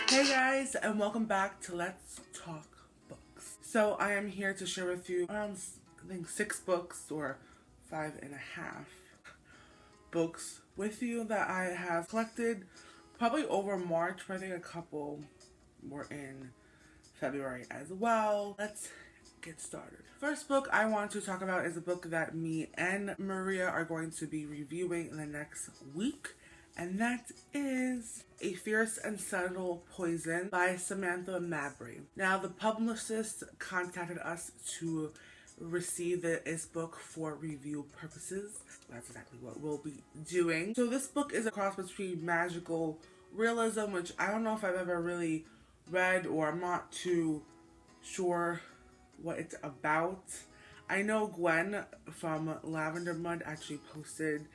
Hey guys, and welcome back to Let's Talk Books. So I am here to share with you around, I think, 6 books or 5.5 books with you that I have collected probably over March, but I think a couple were in February as well. Let's get started. First book I want to talk about is a book that me and Maria are going to be reviewing in the next week, and that is A Fierce and Subtle Poison by Samantha Mabry. Now, the publicist contacted us to receive this book for review purposes. That's exactly what we'll be doing. So this book is a cross between magical realism, which I don't know if I've ever really read, or I'm not too sure what it's about. I know Gwen from Lavendermud actually posted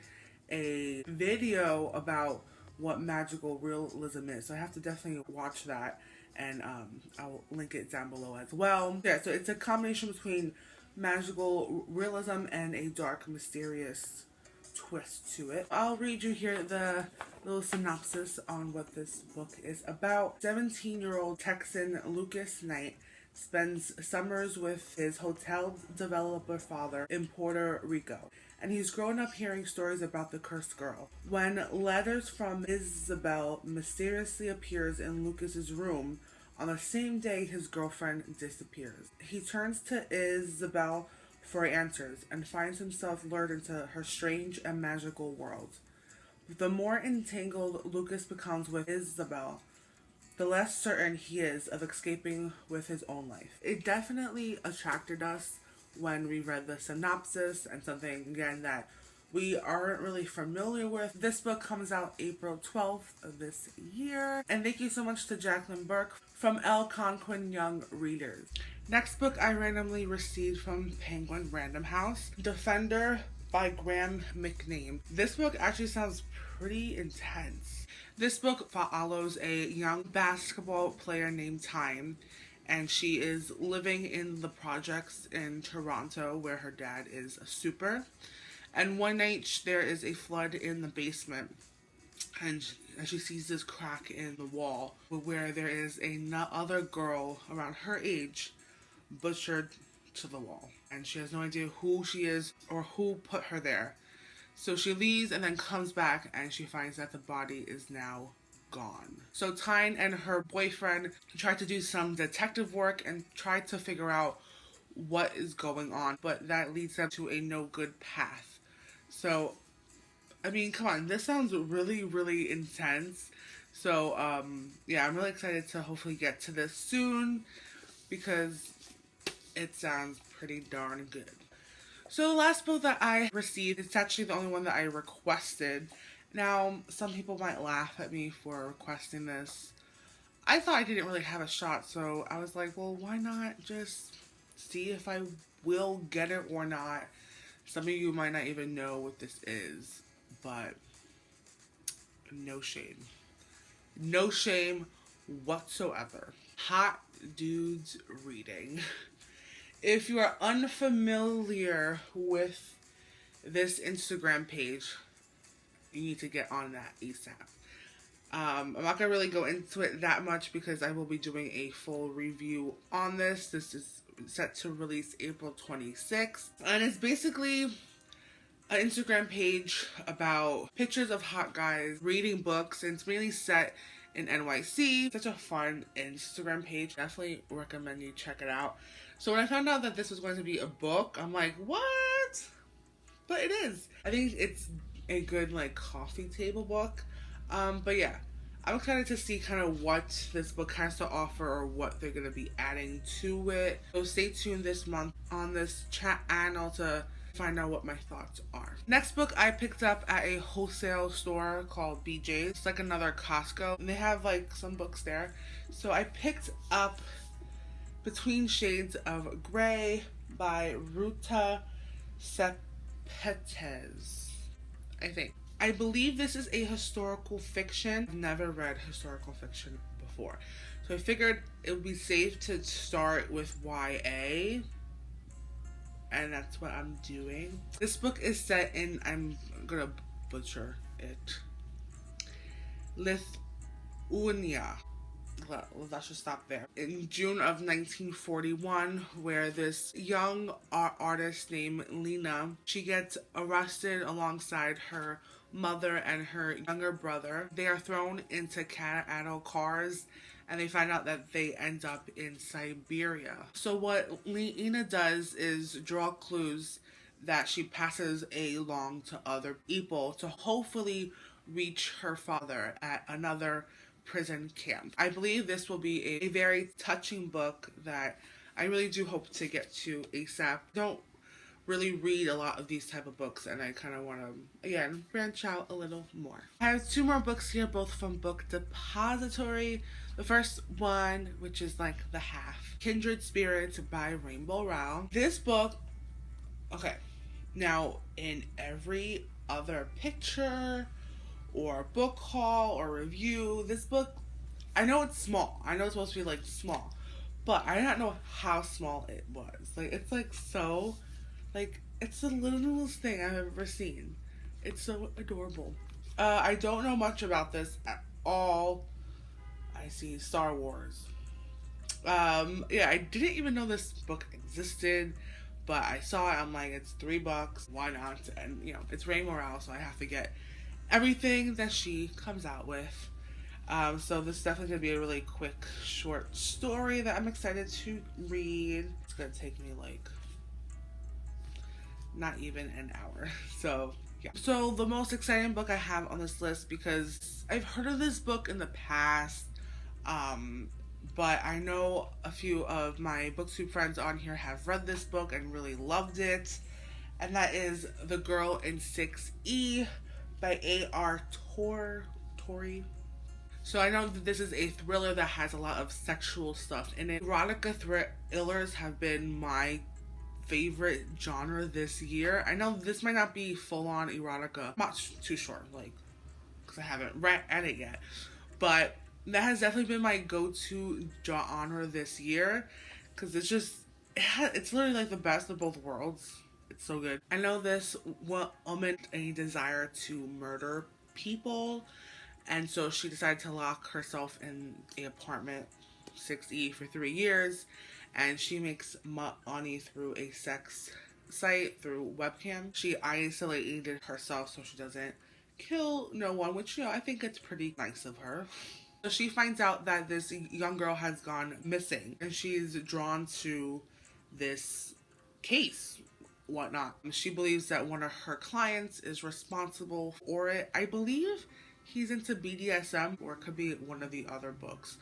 a video about what magical realism is, so I have to definitely watch that, and I'll link it down below as well. Yeah, so it's a combination between magical realism and a dark, mysterious twist to it. I'll read you here the little synopsis on what this book is about. 17-year-old Texan Lucas Knight spends summers with his hotel developer father in Puerto Rico, and he's grown up hearing stories about the cursed girl. When letters from Isabel mysteriously appears in Lucas's room on the same day his girlfriend disappears, he turns to Isabel for answers and finds himself lured into her strange and magical world. The more entangled Lucas becomes with Isabel, the less certain he is of escaping with his own life. It definitely attracted us when we read the synopsis, and something, again, that we aren't really familiar with. This book comes out April 12th of this year. And thank you so much to Jacqueline Burke from Algonquin Young Readers. Next book I randomly received from Penguin Random House, Defender by Graham McName. This book actually sounds pretty intense. This book follows a young basketball player named Time, and she is living in the projects in Toronto where her dad is a super. And one night there is a flood in the basement, and she sees this crack in the wall where there is another girl around her age butchered to the wall, and she has no idea who she is or who put her there. So she leaves and then comes back, and she finds that the body is now gone. So Tyne and her boyfriend try to do some detective work and try to figure out what is going on, but that leads them to a no good path. So, I mean, come on, this sounds really, really intense. So, yeah, I'm really excited to hopefully get to this soon, because it sounds pretty darn good. So the last book that I received, it's actually the only one that I requested. Now, some people might laugh at me for requesting this. I thought I didn't really have a shot, so I was like, well, why not just see if I will get it or not. Some of you might not even know what this is, but no shame. No shame whatsoever. Hot Dudes Reading. If you are unfamiliar with this Instagram page, you need to get on that ASAP. I'm not going to really go into it that much because I will be doing a full review on this. This is set to release April 26th. And it's basically an Instagram page about pictures of hot guys reading books, and it's mainly set in NYC. Such a fun Instagram page. Definitely recommend you check it out. So when I found out that this was going to be a book, I'm like, what? But it is. I think it's a good, like, coffee table book. But yeah, I'm excited to see kind of what this book has to offer or what they're going to be adding to it. So stay tuned this month on this channel to find out what my thoughts are. Next book I picked up at a wholesale store called BJ's. It's like another Costco, and they have like some books there. So I picked up Between Shades of Grey by Ruta Sepetys, I think. I believe this is a historical fiction. I've never read historical fiction before, so I figured it would be safe to start with YA, and that's what I'm doing. This book is set in, I'm gonna butcher it, Lithuania. let's just stop there. In June of 1941, where this young artist named Lena, she gets arrested alongside her mother and her younger brother. They are thrown into cat-idle cars and they find out that they end up in Siberia. So what Lena does is draw clues that she passes along to other people to hopefully reach her father at another prison camp. I believe this will be a very touching book that I really do hope to get to ASAP. Don't really read a lot of these type of books and I kind of want to, again, branch out a little more. I have two more books here, both from Book Depository. The first one, which is like the half, Kindred Spirits by Rainbow Rowell. This book, okay, now in every other picture or book haul or review, this book, I know it's small. I know it's supposed to be like small, but I did not know how small it was. Like, it's like so, like, it's the littlest thing I've ever seen. It's so adorable. I don't know much about this at all. I see Star Wars. Yeah, I didn't even know this book existed, but I saw it. I'm like, it's $3. Why not? And you know, it's Rainbow Rowell, so I have to get everything that she comes out with. So this is definitely gonna be a really quick, short story that I'm excited to read. It's gonna take me like not even an hour. So yeah. So the most exciting book I have on this list, because I've heard of this book in the past, but I know a few of my booktube friends on here have read this book and really loved it, and that is The Girl in 6E by A.R. Torrey. So I know that this is a thriller that has a lot of sexual stuff in it. Erotica thrillers have been my favorite genre this year. I know this might not be full-on erotica. I'm not too sure, like, because I haven't read it yet. But that has definitely been my go-to genre this year, because it's just, it's literally like the best of both worlds. It's so good. I know this woman a desire to murder people, and so she decided to lock herself in an apartment 6E for 3 years, and she makes money through a sex site, through webcam. She isolated herself so she doesn't kill no one, which, you know, I think it's pretty nice of her. So she finds out that this young girl has gone missing, and she's drawn to this case, whatnot. She believes that one of her clients is responsible for it. I believe he's into BDSM, or it could be one of the other books.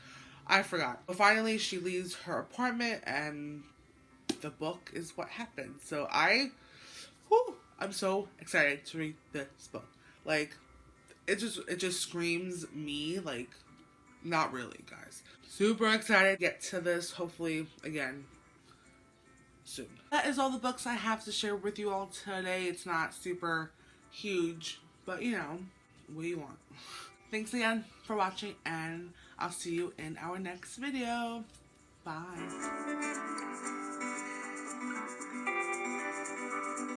I forgot. But finally, she leaves her apartment, and the book is what happens. So I'm so excited to read this book. Like, it just screams me, like, not really, guys. Super excited to get to this, hopefully, again, soon. That is all the books I have to share with you all today. It's not super huge, but you know, what do you want? Thanks again for watching, and I'll see you in our next video. Bye.